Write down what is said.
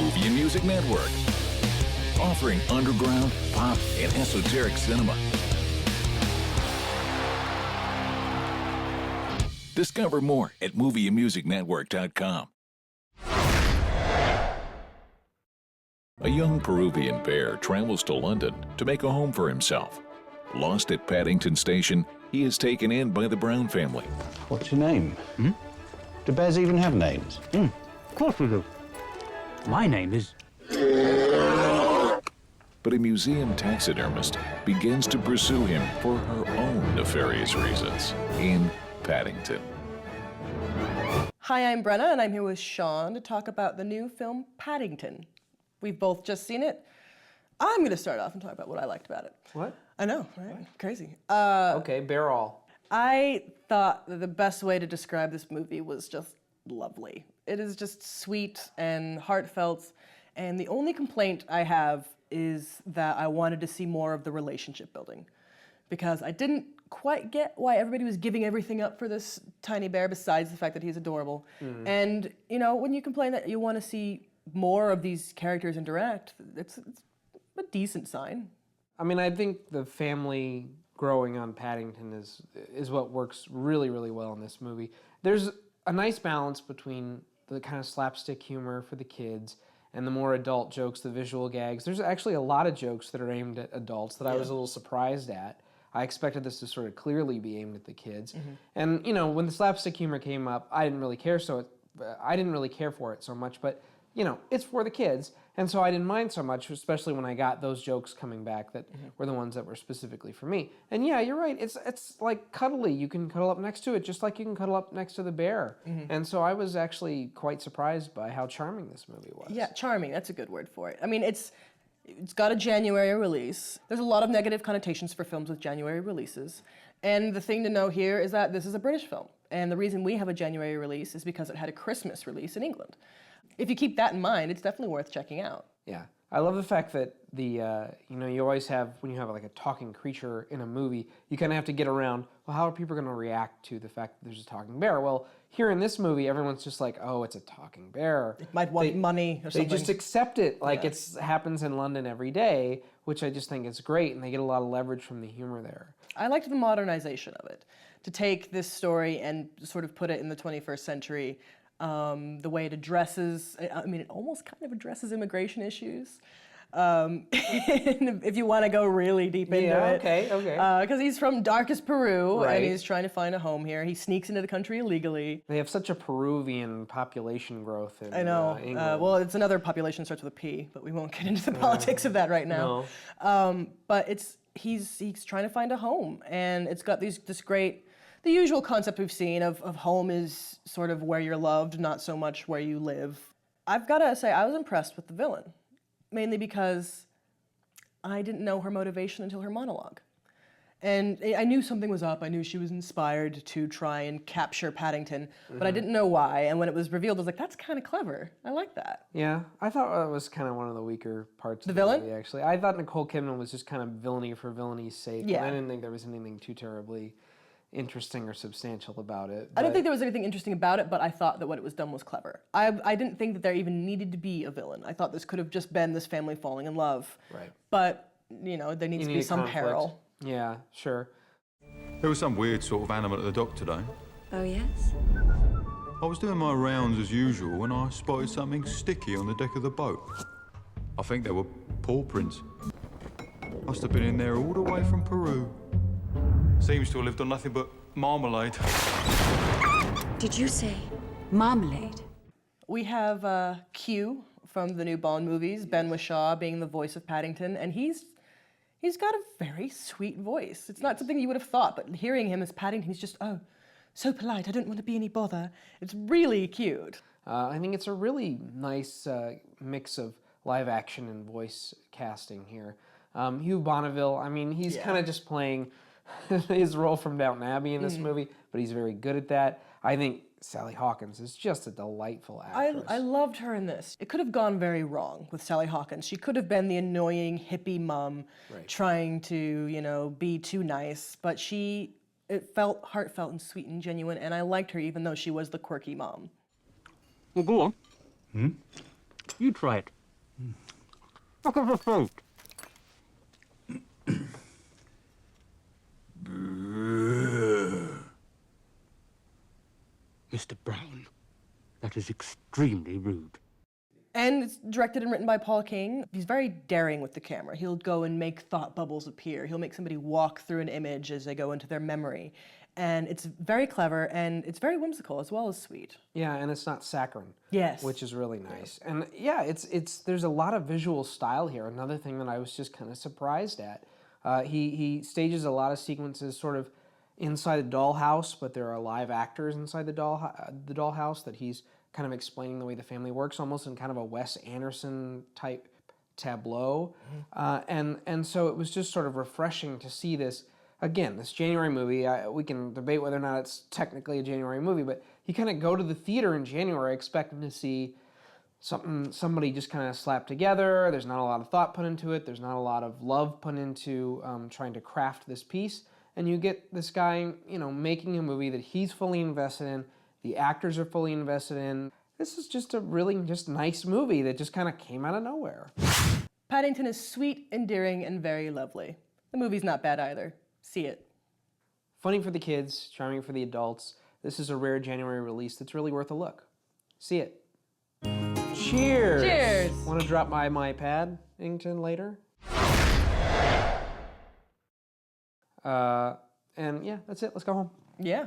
Movie and Music Network, offering underground, pop, and esoteric cinema. Discover more at movieandmusicnetwork.com. A young Peruvian bear travels to London to make a home for himself. Lost at Paddington Station, he is taken in by the Brown family. What's your name? Do bears even have names? Of course we do. My name is... But a museum taxidermist begins to pursue him for her own nefarious reasons in Paddington. Hi, I'm Brenna, and I'm here with Sean to talk about the new film Paddington. We've both just seen it. I'm going to start off and talk about what I liked about it. What? I know, right? What? Crazy. Okay, bear all. I thought that the best way to describe this movie was just lovely. It is just sweet and heartfelt, and the only complaint I have is that I wanted to see more of the relationship building, because I didn't quite get why everybody was giving everything up for this tiny bear besides the fact that he's adorable. And, you know, when you complain that you want to see more of these characters interact, it's a decent sign. I mean, I think the family growing on Paddington is what works really, really well in this movie. There's a nice balance between the kind of slapstick humor for the kids and the more adult jokes, the visual gags. There's actually a lot of jokes that are aimed at adults that I was a little surprised at. I expected this to sort of clearly be aimed at the kids. And, you know, when the slapstick humor came up, I didn't really care for it so much, but, you know, it's for the kids. And so I didn't mind so much, especially when I got those jokes coming back that were the ones that were specifically for me. And yeah, you're right. It's like cuddly. You can cuddle up next to it just like you can cuddle up next to the bear. And so I was actually quite surprised by how charming this movie was. Yeah, charming, that's a good word for it. I mean, it's got a January release. There's a lot of negative connotations for films with January releases. And the thing to know here is that this is a British film. And the reason we have a January release is because it had a Christmas release in England. If you keep that in mind, it's definitely worth checking out. Yeah. I love the fact that you know, you always have, when you have like a talking creature in a movie, you kind of have to get around, well, how are people going to react to the fact that there's a talking bear? Well, here in this movie, everyone's just like, oh, it's a talking bear. It might want money or something. They just accept it like it happens in London every day, which I just think is great, and they get a lot of leverage from the humor there. I liked the modernization of it. To take this story and sort of put it in the 21st century, the way it addresses, I mean, it almost kind of addresses immigration issues. If you want to go really deep into it. Okay. Because he's from darkest Peru, Right. and he's trying to find a home here. He sneaks into the country illegally. They have such a Peruvian population growth in England. Well, it's another population that starts with a P, but we won't get into the politics of that right now. No. But he's trying to find a home, and it's got the usual concept we've seen of home is sort of where you're loved, not so much where you live. I've got to say, I was impressed with the villain, mainly because I didn't know her motivation until her monologue. And I knew something was up. I knew she was inspired to try and capture Paddington, but I didn't know why. And when it was revealed, I was like, that's kind of clever. I like that. Yeah, I thought that was kind of one of the weaker parts of the villain? movie, actually. I thought Nicole Kidman was just kind of villainy for villaini's sake. Yeah. And I didn't think there was anything too terribly interesting or substantial about it. I didn't think there was anything interesting about it, but I thought that what it was done was clever. I didn't think that there even needed to be a villain. I thought this could have just been this family falling in love. Right. But, you know, there needs to be some conflict. peril. Yeah, sure. There was some weird sort of animal at the dock today. Oh, yes? I was doing my rounds as usual when I spotted something sticky on the deck of the boat. I think they were paw prints. Must have been in there all the way from Peru. Seems to have lived on nothing but marmalade. Did you say marmalade? We have Q from the new Bond movies, Ben Whishaw being the voice of Paddington, and he's got a very sweet voice. It's not something you would have thought, but hearing him as Paddington, he's just, oh, so polite, I don't want to be any bother. It's really cute. I think it's a really nice mix of live action and voice casting here. Hugh Bonneville, I mean, he's kind of just playing his role from Downton Abbey in this movie, but he's very good at that. I think Sally Hawkins is just a delightful actress. I loved her in this. It could have gone very wrong with Sally Hawkins. She could have been the annoying hippie mom trying to, you know, be too nice, but it felt heartfelt and sweet and genuine, and I liked her even though she was the quirky mom. Well, go on. You try it. Look at the throat. Mr. Brown, that is extremely rude. And it's directed and written by Paul King. He's very daring with the camera. He'll go and make thought bubbles appear. He'll make somebody walk through an image as they go into their memory. And it's very clever, and it's very whimsical as well as sweet. Yeah, and it's not saccharine. Yes. Which is really nice. And yeah, there's a lot of visual style here. Another thing that I was just kind of surprised at. He stages a lot of sequences sort of inside a dollhouse, but there are live actors inside the dollhouse that he's kind of explaining the way the family works, almost in kind of a Wes Anderson type tableau. And so it was just sort of refreshing to see this. Again, this January movie, we can debate whether or not it's technically a January movie, but you kind of go to the theater in January expecting to see somebody just kind of slapped together. There's not a lot of thought put into it. There's not a lot of love put into trying to craft this piece. And you get this guy, making a movie that he's fully invested in. The actors are fully invested in. This is just a really nice movie that just kind of came out of nowhere. Paddington is sweet, endearing, and very lovely. The movie's not bad either. See it. Funny for the kids, charming for the adults. This is a rare January release that's really worth a look. See it. Cheers! Cheers! Want to drop by my Paddington later? And yeah, that's it. Let's go home. Yeah.